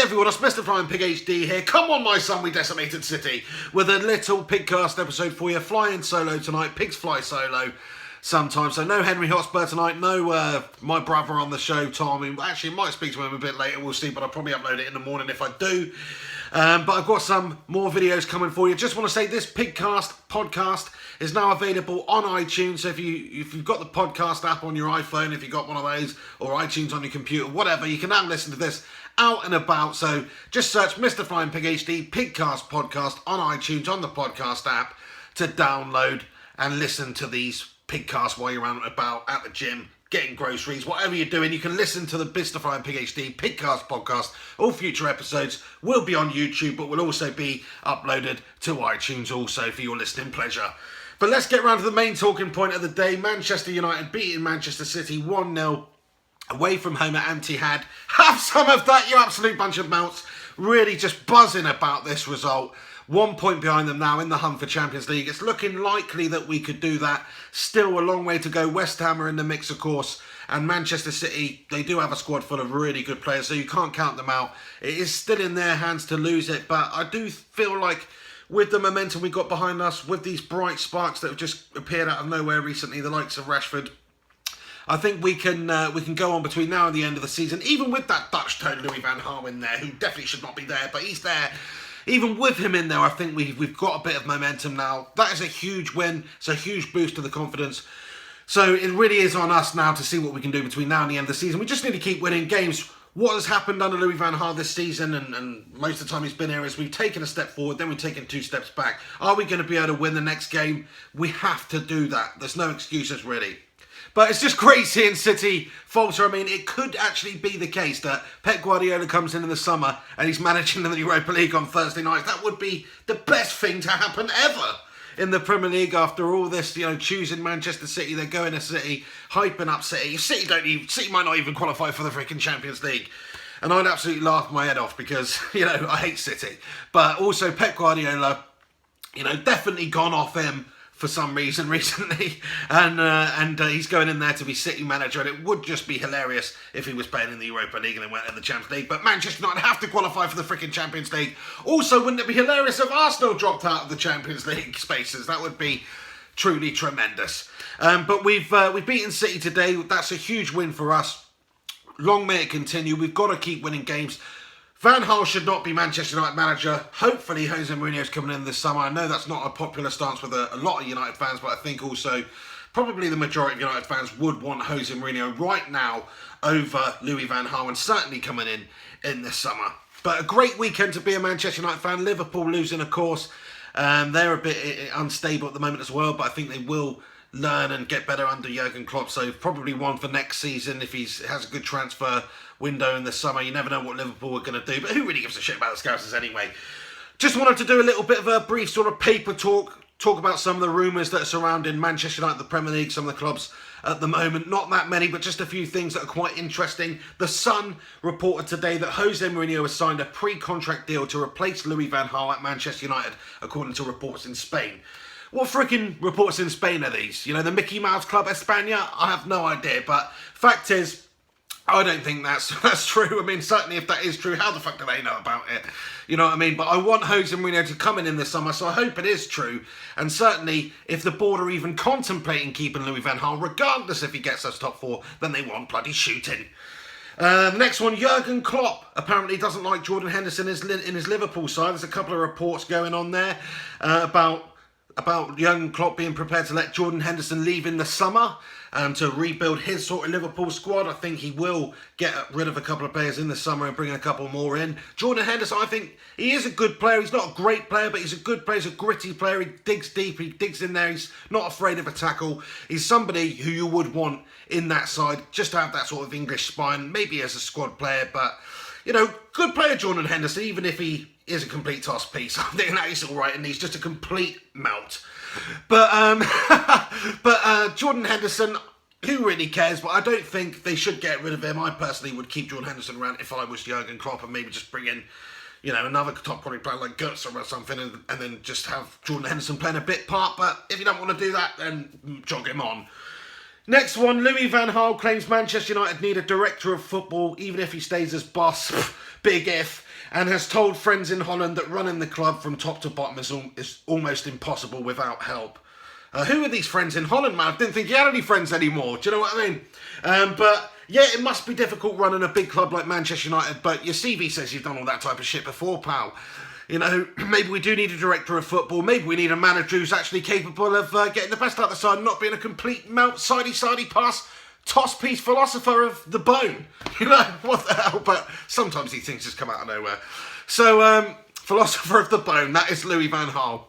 everyone, it's Mr. Flying Pig HD here. Come on, my son, we decimated city. With a little PigCast episode for you. Flying solo tonight. Pigs fly solo sometimes. So no Henry Hotspur tonight. No my brother on the show, Tom. Actually, might speak to him a bit later, we'll see. But I'll probably upload it in the morning if I do. But I've got some more videos coming for you. Just want to say this PigCast podcast is now available on iTunes. So if you've got the podcast app on your iPhone, if you've got one of those, or iTunes on your computer, whatever, you can now listen to this out and about. So just search Mr. Flying Pig HD PigCast podcast on iTunes on the podcast app to download and listen to these PigCasts while you're out and about at the gym, getting groceries, whatever you're doing. You can listen to the Mr. Flying Pig HD PigCast podcast. All future episodes will be on YouTube, but will also be uploaded to iTunes also for your listening pleasure. But let's get round to the main talking point of the day. Manchester United beating Manchester City 1-0 away from home at Etihad. Have some of that, you absolute bunch of melts. Really just buzzing about this result. 1 point behind them now in the hunt for Champions League. It's looking likely that we could do that. Still a long way to go. West Ham are in the mix, of course. And Manchester City, they do have a squad full of really good players, so you can't count them out. It is still in their hands to lose it, but I do feel like with the momentum we got behind us, with these bright sparks that have just appeared out of nowhere recently, the likes of Rashford, I think we can go on between now and the end of the season, even with that Dutch toad Louis van Gaal in there, who definitely should not be there, but he's there. Even with him in there, I think we've got a bit of momentum now. That is a huge win. It's a huge boost to the confidence. So it really is on us now to see what we can do between now and the end of the season. We just need to keep winning games. What has happened under Louis van Gaal this season, and most of the time he's been here, is we've taken a step forward, then we've taken 2 steps back. Are we going to be able to win the next game? We have to do that. There's no excuses, really. But it's just great seeing City falter. I mean, it could actually be the case that Pep Guardiola comes in the summer and he's managing the Europa League on Thursday night. That would be the best thing to happen ever in the Premier League after all this, choosing Manchester City. They're going to City, hyping up City. City might not even qualify for the freaking Champions League. And I'd absolutely laugh my head off because, I hate City. But also Pep Guardiola, definitely gone off him for some reason recently, and he's going in there to be City manager, and it would just be hilarious if he was playing in the Europa League and then went in the Champions League. But Manchester United have to qualify for the freaking Champions League. Also, wouldn't it be hilarious if Arsenal dropped out of the Champions League spaces? That would be truly tremendous. But we've beaten City today. That's a huge win for us. Long may it continue. We've got to keep winning games. Van Gaal should not be Manchester United manager. Hopefully Jose Mourinho's coming in this summer. I know that's not a popular stance with a lot of United fans, but I think also probably the majority of United fans would want Jose Mourinho right now over Louis van Gaal, and certainly coming in this summer. But a great weekend to be a Manchester United fan. Liverpool losing, of course. They're a bit unstable at the moment as well, but I think they will learn and get better under Jurgen Klopp, so probably one for next season if he has a good transfer window in the summer. You never know what Liverpool are going to do, but who really gives a shit about the Scousers anyway? Just wanted to do a little bit of a brief sort of paper talk about some of the rumours that are surrounding Manchester United, the Premier League, some of the clubs at the moment. Not that many, but just a few things that are quite interesting. The Sun reported today that Jose Mourinho has signed a pre-contract deal to replace Louis van Gaal at Manchester United, according to reports in Spain. What freaking reports in Spain are these? The Mickey Mouse Club España? I have no idea, but fact is, I don't think that's true. I mean, certainly if that is true, how the fuck do they know about it? You know what I mean? But I want Jose Mourinho to come in this summer, so I hope it is true. And certainly, if the board are even contemplating keeping Louis van Gaal, regardless if he gets us top 4, then they want bloody shooting. Next one, Jurgen Klopp apparently doesn't like Jordan Henderson in his Liverpool side. There's a couple of reports going on there about young Klopp being prepared to let Jordan Henderson leave in the summer to rebuild his sort of Liverpool squad. I think he will get rid of a couple of players in the summer and bring a couple more in. Jordan Henderson, I think he is a good player. He's not a great player, but he's a good player. He's a gritty player. He digs deep. He digs in there. He's not afraid of a tackle. He's somebody who you would want in that side, just to have that sort of English spine, maybe as a squad player, but good player Jordan Henderson, even if he is a complete toss piece. I think that is all right, and he's just a complete melt. But Jordan Henderson, who really cares? But I don't think they should get rid of him. I personally would keep Jordan Henderson around if I was Jurgen Klopp, and maybe just bring in, another top quality player like Götze or something, and then just have Jordan Henderson playing a bit part. But if you don't want to do that, then jog him on. Next one, Louis van Gaal claims Manchester United need a director of football, even if he stays as boss. Big if. and has told friends in Holland that running the club from top to bottom is almost impossible without help. Who are these friends in Holland, man? I didn't think he had any friends anymore. Do you know what I mean? But yeah, it must be difficult running a big club like Manchester United, but your CV says you've done all that type of shit before, pal. You know, maybe we do need a director of football. Maybe we need a manager who's actually capable of getting the best out of the side and not being a complete sidey pass, toss piece philosopher of the bone. You know, what the hell? But sometimes these things just come out of nowhere. So, philosopher of the bone, that is Louis van Gaal.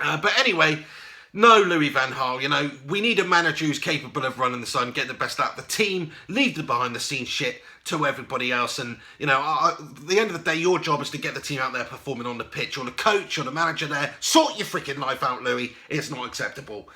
But anyway, no Louis van Gaal, you know, we need a manager who's capable of running the side and getting the best out of the team, leave the behind-the-scenes shit to everybody else. And, you know, at the end of the day, your job is to get the team out there performing on the pitch, or the coach, or the manager there. Sort your freaking life out, Louis. It's not acceptable.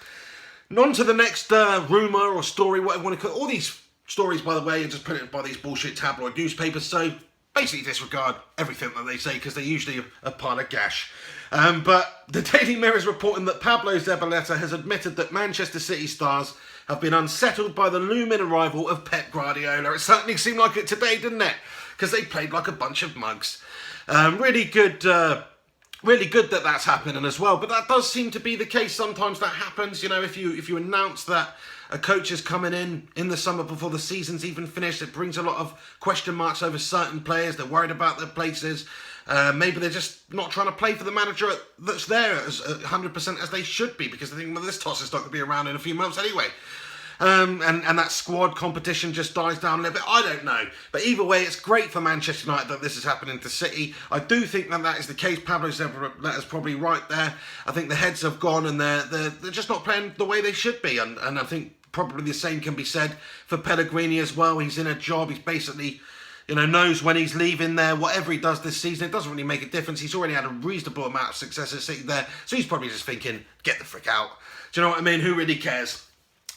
And on to the next rumour or story, whatever you want to call it. All these stories, by the way, are just put it by these bullshit tabloid newspapers, so basically disregard everything that they say, because they're usually a pile of gash. But the Daily Mirror is reporting that Pablo Zabaleta has admitted that Manchester City stars have been unsettled by the looming arrival of Pep Guardiola. It certainly seemed like it today, didn't it? Because they played like a bunch of mugs. Really good that that's happening as well. But that does seem to be the case. Sometimes that happens. You know, if you announce that a coach is coming in the summer before the season's even finished, it brings a lot of question marks over certain players. They're worried about their places. Maybe they're just not trying to play for the manager that's there as 100% as they should be, because they think, well, this toss is not going to be around in a few months anyway. And that squad competition just dies down a little bit. I don't know. But either way, it's great for Manchester United that this is happening to City. I do think that is the case. Pablo Zabaleta's probably right there. I think the heads have gone and they're just not playing the way they should be. And I think probably the same can be said for Pellegrini as well. He's in a job. He's basically, you know, knows when he's leaving there. Whatever he does this season, it doesn't really make a difference. He's already had a reasonable amount of success at City there. So he's probably just thinking, get the frick out. Do you know what I mean? Who really cares?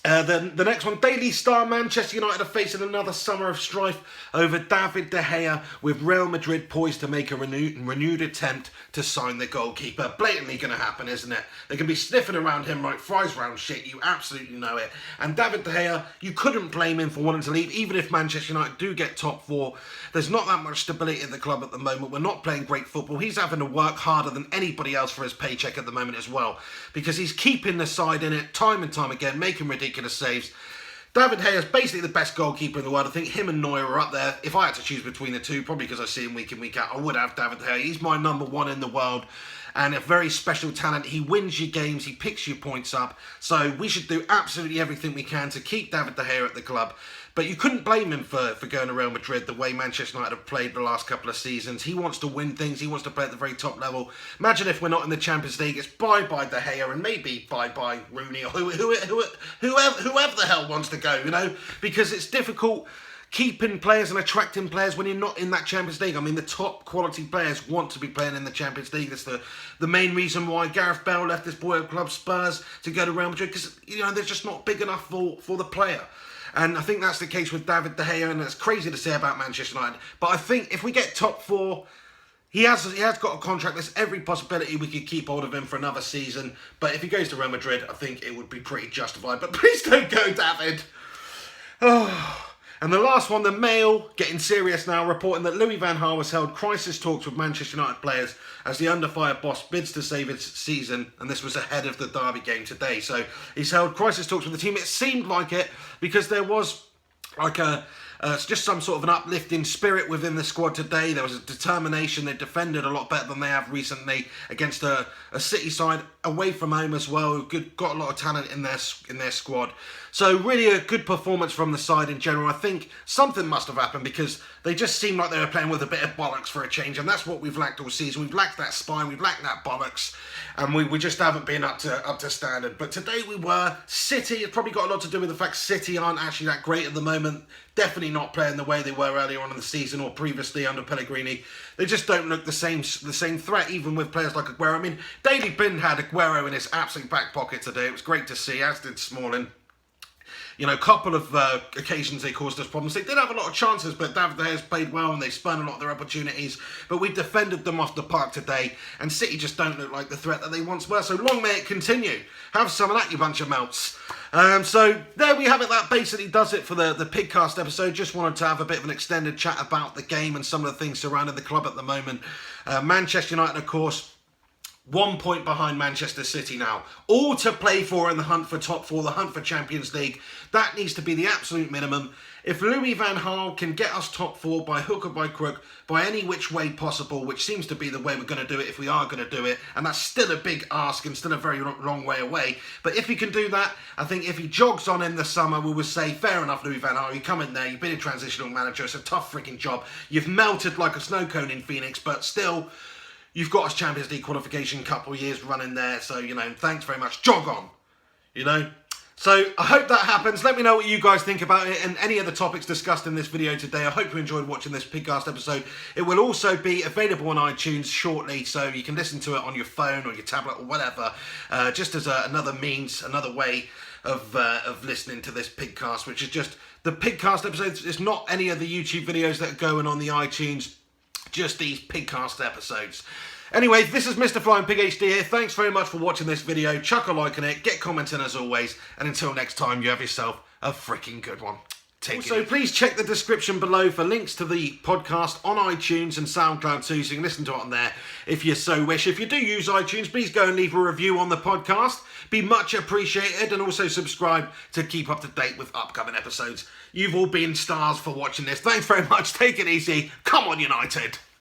The next one, Daily Star, Manchester United are facing another summer of strife over David De Gea, with Real Madrid poised to make a renewed attempt to sign the goalkeeper. Blatantly going to happen, isn't it? They can be sniffing around him like flies around shit, you absolutely know it. And David De Gea, you couldn't blame him for wanting to leave, even if Manchester United do get top four. There's not that much stability at the club at the moment. We're not playing great football. He's having to work harder than anybody else for his paycheck at the moment as well, because he's keeping the side in it time and time again, making ridiculous saves. David De Gea is basically the best goalkeeper in the world. I think him and Neuer are up there. If I had to choose between the two, probably because I see him week in, week out, I would have David De Gea. He's my number one in the world, and a very special talent. He wins your games, he picks your points up. So we should do absolutely everything we can to keep David De Gea at the club. But you couldn't blame him for going to Real Madrid the way Manchester United have played the last couple of seasons. He wants to win things. He wants to play at the very top level. Imagine if we're not in the Champions League. It's bye-bye De Gea and maybe bye-bye Rooney or whoever the hell wants to go, you know, because it's difficult keeping players and attracting players when you're not in that Champions League. I mean, the top quality players want to be playing in the Champions League. That's the main reason why Gareth Bale left his boyhood club Spurs to go to Real Madrid, because, you know, they're just not big enough for the player. And I think that's the case with David De Gea, and it's crazy to say about Manchester United. But I think if we get top four, he has got a contract. There's every possibility we could keep hold of him for another season. But if he goes to Real Madrid, I think it would be pretty justified. But please don't go, David. Oh. And the last one, the Mail, getting serious now, reporting that Louis van Gaal has held crisis talks with Manchester United players as the under-fire boss bids to save its season, and this was ahead of the Derby game today. So he's held crisis talks with the team. It seemed like it, because there was like just some sort of an uplifting spirit within the squad today. There was a determination. They defended a lot better than they have recently against a City side away from home as well, who got a lot of talent in their squad. So really a good performance from the side in general. I think something must have happened, because they just seemed like they were playing with a bit of bollocks for a change, and that's what we've lacked all season. We've lacked that spine, we've lacked that bollocks, and we just haven't been up to standard. But today we were. City, it's probably got a lot to do with the fact City aren't actually that great at the moment. Definitely not playing the way they were earlier on in the season or previously under Pellegrini. They just don't look the same threat, even with players like Aguero. I mean, Daily Blind had Aguero in his absolute back pocket today. It was great to see, as did Smalling. a couple of occasions they caused us problems. They did have a lot of chances, but David De Gea's played well and they spurned a lot of their opportunities. But we defended them off the park today, and City just don't look like the threat that they once were. So long may it continue. Have some of that, you bunch of melts. So there we have it. That basically does it for the PigCast episode. Just wanted to have a bit of an extended chat about the game and some of the things surrounding the club at the moment. Manchester United, of course, 1 point behind Manchester City now. All to play for in the hunt for top four, the hunt for Champions League. That needs to be the absolute minimum. If Louis van Gaal can get us top four by hook or by crook, by any which way possible, which seems to be the way we're going to do it if we are going to do it, and that's still a big ask and still a very long way away, but if he can do that, I think if he jogs on in the summer, we will say, fair enough, Louis van Gaal, you come in there, you've been a transitional manager, it's a tough freaking job, you've melted like a snow cone in Phoenix, but still, you've got us Champions League qualification, couple of years running there, so, thanks very much, jog on, So, I hope that happens. Let me know what you guys think about it and any of the topics discussed in this video today. I hope you enjoyed watching this PigCast episode. It will also be available on iTunes shortly, so you can listen to it on your phone or your tablet or whatever, just as another means, another way of listening to this PigCast, which is just the PigCast episodes. It's not any of the YouTube videos that are going on the iTunes, just these PigCast episodes. Anyway, this is Mr. Flying Pig HD here. Thanks very much for watching this video. Chuck a like on it, get commenting as always, and until next time, you have yourself a freaking good one. Also, please check the description below for links to the podcast on iTunes and SoundCloud too, so you can listen to it on there if you so wish. If you do use iTunes, please go and leave a review on the podcast. Be much appreciated, and also subscribe to keep up to date with upcoming episodes. You've all been stars for watching this. Thanks very much. Take it easy. Come on, United.